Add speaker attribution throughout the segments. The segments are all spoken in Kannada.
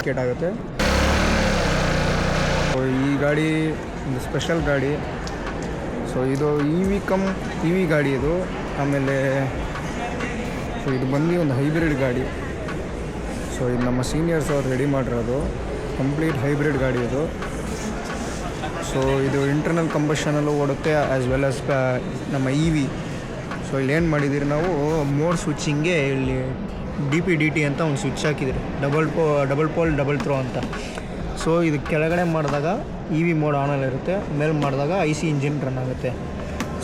Speaker 1: ಇಂಡಿಕೇಟ್ ಆಗುತ್ತೆ. ಸೊ ಈ ಗಾಡಿ ಒಂದು ಸ್ಪೆಷಲ್ ಗಾಡಿ. ಸೊ ಇದು ಇ ವಿ ಗಾಡಿ ಇದು. ಆಮೇಲೆ ಸೊ ಇದು ಬಂದು ಒಂದು ಹೈಬ್ರಿಡ್ ಗಾಡಿ. ಸೊ ಇದು ನಮ್ಮ ಸೀನಿಯರ್ಸ್ ಅವ್ರು ರೆಡಿ ಮಾಡಿರೋದು ಕಂಪ್ಲೀಟ್ ಹೈಬ್ರಿಡ್ ಗಾಡಿ ಇದು. ಸೊ ಇದು ಇಂಟರ್ನಲ್ ಕಂಬಷನಲ್ಲೂ ಓಡುತ್ತೆ ಆ್ಯಸ್ ವೆಲ್ ಆಸ್ ನಮ್ಮ ಇ ವಿ. ಸೊ ಇಲ್ಲಿ ಏನು ಮಾಡಿದ್ದೀರಿ ನಾವು ಮೋಡ್ ಸ್ವಿಚ್ಚಿಂಗ್ಗೆ ಇಲ್ಲಿ DP/DT ಅಂತ ಒಂದು ಸ್ವಿಚ್ ಹಾಕಿದ್ದೀರಿ, ಡಬಲ್ ಪೋಲ್ ಡಬಲ್ ಥ್ರೋ ಅಂತ. ಸೊ ಇದು ಕೆಳಗಡೆ ಮಾಡಿದಾಗ ಇ ವಿ ಮೋಡ್ ಆನಲ್ಲಿರುತ್ತೆ, ಮೇಲೆ ಮಾಡಿದಾಗ IC ಇಂಜಿನ್ ರನ್ ಆಗುತ್ತೆ.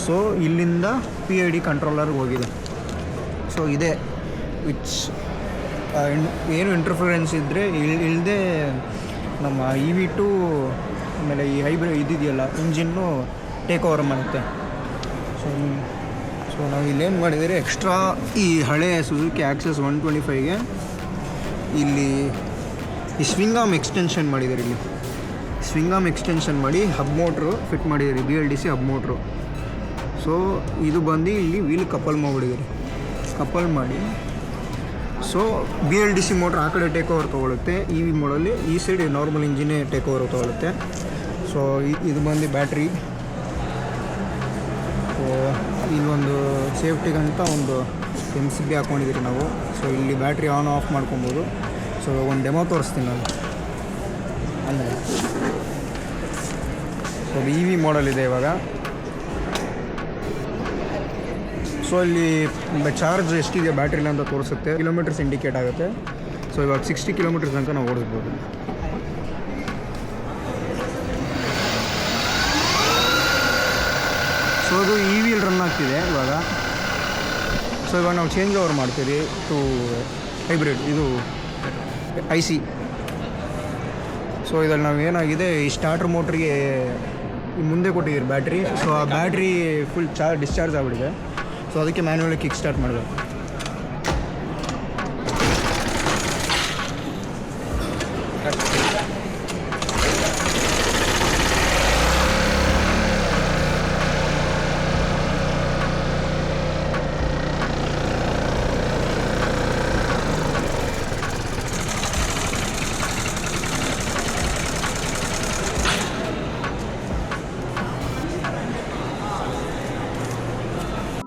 Speaker 1: ಸೊ ಇಲ್ಲಿಂದ PID ಕಂಟ್ರೋಲರ್ಗೆ ಹೋಗಿದೆ. ಸೊ ಇದೆ ವಿಚ್ ಏನು ಇಂಟರ್ಫರೆನ್ಸ್ ಇದ್ದರೆ ಇಲ್ಲದೆ ನಮ್ಮ EV2 ಆಮೇಲೆ ಈ ಹೈಬ್ರಿಡ್ ಇದಿದೆಯಲ್ಲ ಇಂಜಿನ್ನು ಟೇಕ್ ಓವರ್ ಮಾಡುತ್ತೆ. ಸೊ ನಾವು ಇಲ್ಲೇನು ಮಾಡಿದ್ದೀರಿ, ಎಕ್ಸ್ಟ್ರಾ ಈ ಹಳೆ ಸುಜುಕಿ ಆಕ್ಸೆಸ್ 125ಗೆ ಇಲ್ಲಿ ಈ ಸ್ವಿಂಗ್ ಆರ್ಮ್ ಎಕ್ಸ್ಟೆನ್ಷನ್ ಮಾಡಿದ್ದಾರೆ. ಇಲ್ಲಿ ಸ್ವಿಂಗ್ ಆರ್ಮ್ ಎಕ್ಸ್ಟೆನ್ಷನ್ ಮಾಡಿ ಹಬ್ ಮೋಟ್ರು ಫಿಟ್ ಮಾಡಿದ್ದೀರಿ, BLDC ಹಬ್ ಮೋಟ್ರು. ಸೊ ಇದು ಬಂದು ಇಲ್ಲಿ ವೀಲ್ ಕಪಲ್ ಮಾಡಿಬಿಟ್ಟಿದ್ದೀರಿ. ಕಪಲ್ ಮಾಡಿ ಸೊ BLDC ಮೋಟ್ರ್ ಆ ಕಡೆ ಟೇಕ್ ಓವರ್ ತೊಗೊಳುತ್ತೆ, EV ಮೋಡಲ್ಲಿ ಈ ಸೈಡ್ ನಾರ್ಮಲ್ ಇಂಜಿನೇ ಟೇಕ್ ಓವರ್ ತೊಗೊಳುತ್ತೆ. ಸೊ ಇದು ಬಂದು ಬ್ಯಾಟ್ರಿ. ಸೊ ಇಲ್ಲೊಂದು ಸೇಫ್ಟಿಗಂತ ಒಂದು MCB ಹಾಕ್ಕೊಂಡಿದ್ದೀರಿ ನಾವು. ಸೊ ಇಲ್ಲಿ ಬ್ಯಾಟ್ರಿ ಆನ್ ಆಫ್ ಮಾಡ್ಕೊಬೋದು. ಸೊ ಒಂದು ಡೆಮೋ ತೋರಿಸ್ತೀನಿ ನಾನು. ಅಂದರೆ ಸೊ EV ಮಾಡಲ್ ಇದೆ ಇವಾಗ. ಸೊ ಇಲ್ಲಿ ಚಾರ್ಜ್ ಎಷ್ಟಿದೆ ಬ್ಯಾಟ್ರಿಲಿ ಅಂತ ತೋರಿಸುತ್ತೆ, ಕಿಲೋಮೀಟರ್ಸ್ ಇಂಡಿಕೇಟ್ ಆಗುತ್ತೆ. ಸೊ ಇವಾಗ 60 ಕಿಲೋಮೀಟರ್ಸ್ ತನಕ ನಾವು ಓಡಿಸ್ಬೋದು. ಸೊ ಅದು EV ರನ್ ಆಗ್ತಿದೆ ಇವಾಗ. ಸೊ ಇವಾಗ ನಾವು ಚೇಂಜ್ ಓವರ್ ಮಾಡ್ತೀವಿ ಟು ಹೈಬ್ರಿಡ್, ಇದು IC. ಸೊ ಇದ್ರಲ್ಲಿ ನಾವು ಏನಾಗಿದೆ, ಈ ಸ್ಟಾರ್ಟರ್ ಮೋಟ್ರಿಗೆ ಮುಂದೆ ಕೊಟ್ಟಿದ್ದೀರಿ ಬ್ಯಾಟ್ರಿ. ಸೊ ಆ ಬ್ಯಾಟ್ರಿ ಫುಲ್ ಡಿಸ್ಚಾರ್ಜ್ ಆಗಿಬಿಟ್ಟಿದೆ. ಸೊ ಅದಕ್ಕೆ ಮ್ಯಾನ್ಯುವಲಿ ಕಿಕ್ ಸ್ಟಾರ್ಟ್ ಮಾಡಬೇಕು.